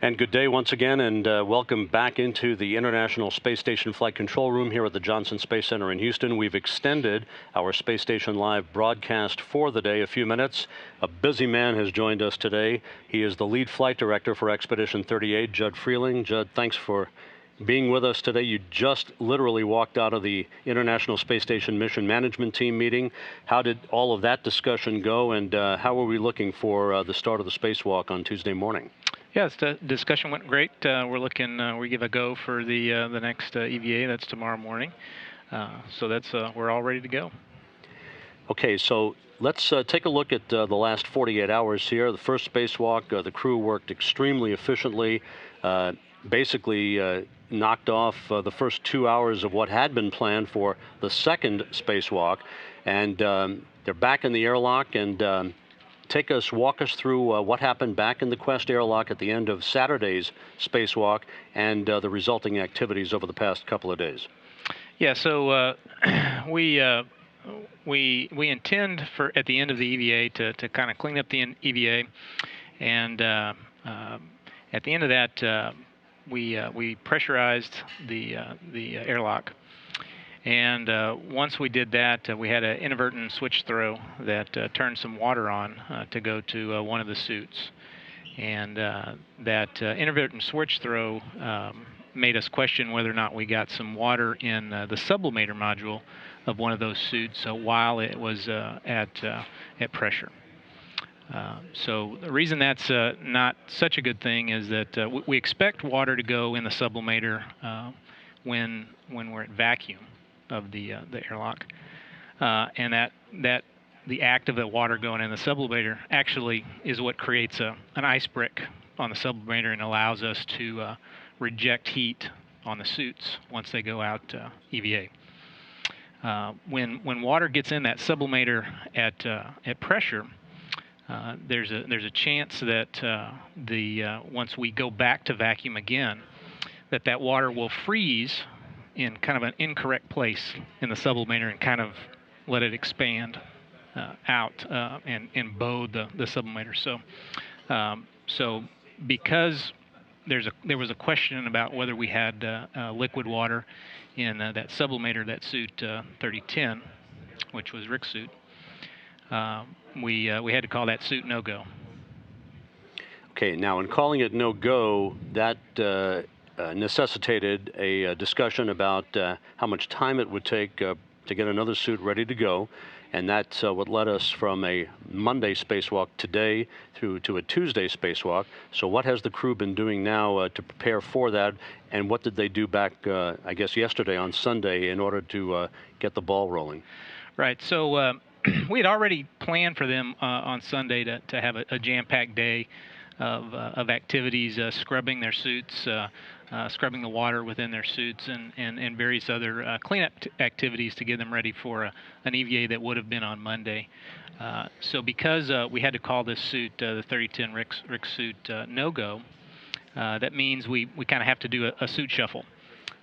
And good day once again, and welcome back into the International Space Station Flight Control Room here at the Johnson Space Center in Houston. We've extended our Space Station Live broadcast for the day a few minutes. A busy man has joined us today. He is the lead flight director for Expedition 38, Judd Frieling. Judd, thanks for being with us today. You just literally walked out of the International Space Station Mission Management Team meeting. How did all of that discussion go, and how are we looking for the start of the spacewalk on Tuesday morning? Yes, the discussion went great. We're looking, we give a go for the next EVA. That's tomorrow morning. So that's we're all ready to go. Okay, so let's take a look at the last 48 hours here. The first spacewalk, the crew worked extremely efficiently, basically knocked off the first 2 hours of what had been planned for the second spacewalk, and they're back in the airlock. And walk us through what happened back in the Quest airlock at the end of Saturday's spacewalk and the resulting activities over the past couple of days. Yeah, so we intend for at the end of the EVA to kind of clean up the EVA, and at the end of that we pressurized the airlock. And once we did that, we had an inadvertent switch throw that turned some water on to go to one of the suits. And that inadvertent switch throw made us question whether or not we got some water in the sublimator module of one of those suits while it was at pressure. So the reason that's not such a good thing is that we expect water to go in the sublimator when we're at vacuum of the airlock, and that the act of the water going in the sublimator actually is what creates an ice brick on the sublimator and allows us to reject heat on the suits once they go out EVA. When water gets in that sublimator at pressure, there's a chance that once we go back to vacuum again, that water will freeze in kind of an incorrect place in the sublimator and kind of let it expand out and bow the sublimator. So because there was a question about whether we had liquid water in that sublimator, that suit 3010, which was Rick's suit, we had to call that suit no-go. Okay, now in calling it no-go, that necessitated a discussion about how much time it would take to get another suit ready to go, and that's what led us from a Monday spacewalk today through to a Tuesday spacewalk. So what has the crew been doing now to prepare for that, and what did they do back, I guess, yesterday on Sunday in order to get the ball rolling? Right, so we had already planned for them on Sunday to have a jam-packed day of activities, scrubbing their suits, scrubbing the water within their suits, and various other cleanup activities to get them ready for an EVA that would have been on Monday. So because we had to call this suit, the 3010 Rick suit, no-go, that means we kind of have to do a suit shuffle.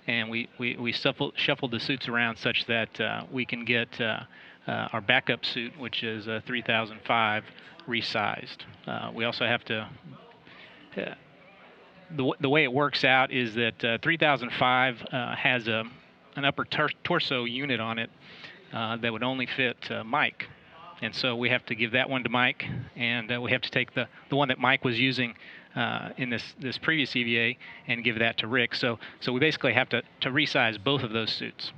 And we shuffled the suits around such that we can get our backup suit, which is 3005, resized. We also have to, the way it works out is that 3005 has an upper torso unit on it that would only fit Mike. And so we have to give that one to Mike, and we have to take the one that Mike was using in this previous EVA and give that to Rick. So we basically have to resize both of those suits.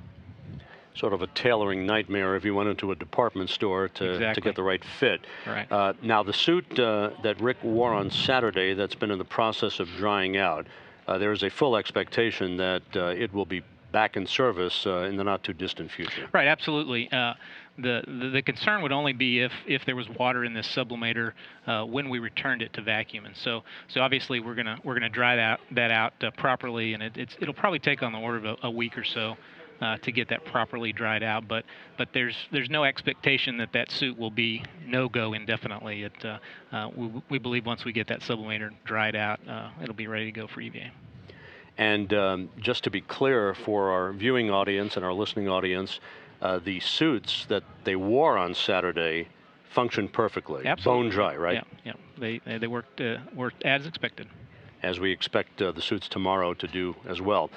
Sort of a tailoring nightmare if you went into a department store to get the right fit. Right. Now, the suit that Rick wore on Saturday that's been in the process of drying out, there is a full expectation that it will be back in service in the not-too-distant future. Right, absolutely. The concern would only be if there was water in this sublimator when we returned it to vacuum, and so obviously we're gonna dry that out properly, and it'll probably take on the order of a week or so to get that properly dried out. But there's no expectation that suit will be no-go indefinitely. We believe once we get that sublimator dried out, it'll be ready to go for EVA. And just to be clear for our viewing audience and our listening audience, the suits that they wore on Saturday functioned perfectly. Absolutely. Bone dry, right? Yeah. They worked as expected. as we expect the suits tomorrow to do as well.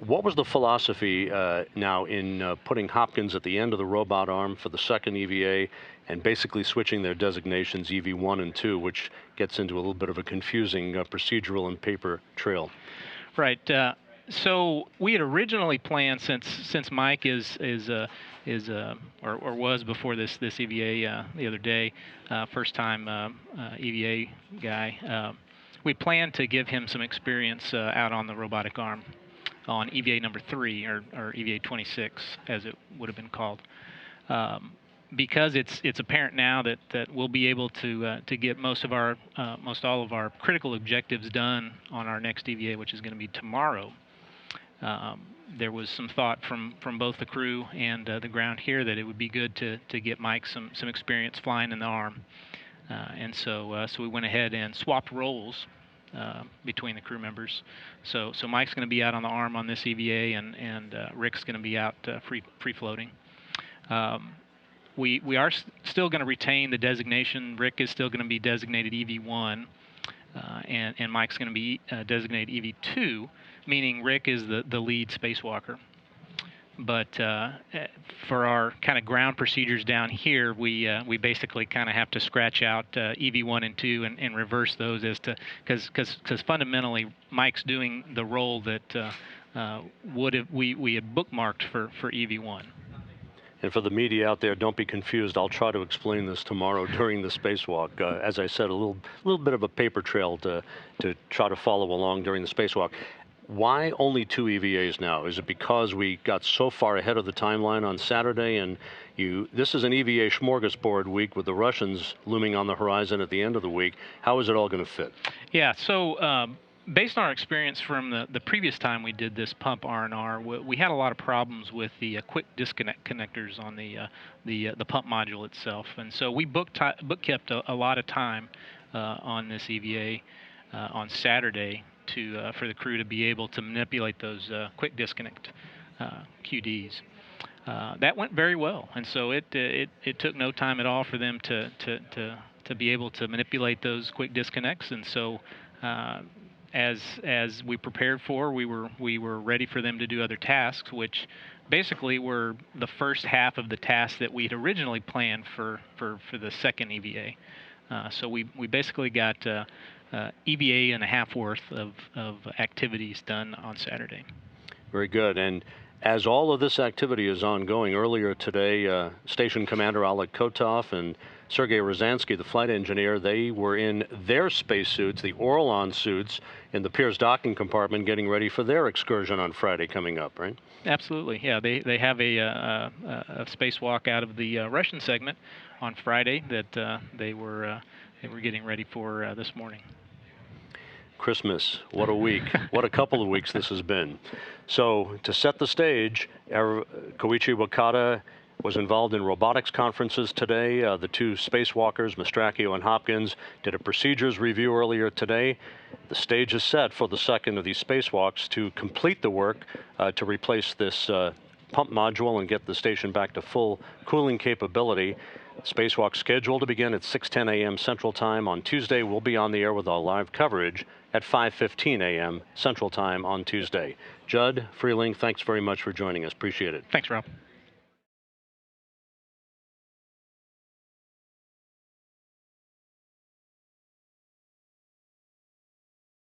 What was the philosophy now in putting Hopkins at the end of the robot arm for the second EVA and basically switching their designations EV1 and 2, which gets into a little bit of a confusing procedural and paper trail? Right. So we had originally planned, since Mike is or was before this EVA the other day, first time EVA guy. We planned to give him some experience out on the robotic arm on EVA number 3 or EVA 26 as it would have been called. Because it's apparent now that we'll be able to get most all of our critical objectives done on our next EVA, which is going to be tomorrow. There was some thought from both the crew and the ground here that it would be good to get Mike some experience flying in the arm, and so we went ahead and swapped roles between the crew members. So Mike's going to be out on the arm on this EVA, and Rick's going to be out free floating. We are still going to retain the designation. Rick is still going to be designated EV1, and Mike's going to be designated EV2, meaning Rick is the lead spacewalker. But for our kind of ground procedures down here, we basically kind of have to scratch out EV1 and 2 and reverse those as to because fundamentally Mike's doing the role that we had bookmarked for EV1. And for the media out there, don't be confused. I'll try to explain this tomorrow during the spacewalk. As I said, a little bit of a paper trail to try to follow along during the spacewalk. Why only 2 EVAs now? Is it because we got so far ahead of the timeline on Saturday, and this is an EVA smorgasbord week with the Russians looming on the horizon at the end of the week? How is it all going to fit? Yeah, so based on our experience from the previous time we did this pump R&R, we had a lot of problems with the quick disconnect connectors on the pump module itself, and so we kept a lot of time on this EVA on Saturday for the crew to be able to manipulate those quick disconnect QDs. That went very well, and so it took no time at all for them to be able to manipulate those quick disconnects, and so as we prepared for, we were ready for them to do other tasks, which basically were the first half of the tasks that we'd originally planned for the second EVA. So we basically got EVA and a half worth of activities done on Saturday. Very good. And as all of this activity is ongoing, earlier today, Station Commander Oleg Kotov and Sergei Rosansky, the flight engineer, they were in their spacesuits, the Orlan suits, in the Pirs docking compartment, getting ready for their excursion on Friday coming up, right? Absolutely, yeah. They have a spacewalk out of the Russian segment on Friday that they were getting ready for this morning. Christmas, what a week. What a couple of weeks this has been. So to set the stage, Koichi Wakata was involved in robotics conferences today. The 2 spacewalkers, Mastracchio and Hopkins, did a procedures review earlier today. The stage is set for the second of these spacewalks to complete the work to replace this pump module and get the station back to full cooling capability. Spacewalk scheduled to begin at 6:10 a.m. Central Time on Tuesday. We'll be on the air with our live coverage at 5:15 a.m. Central Time on Tuesday. Judd, Frieling, thanks very much for joining us. Appreciate it. Thanks, Rob.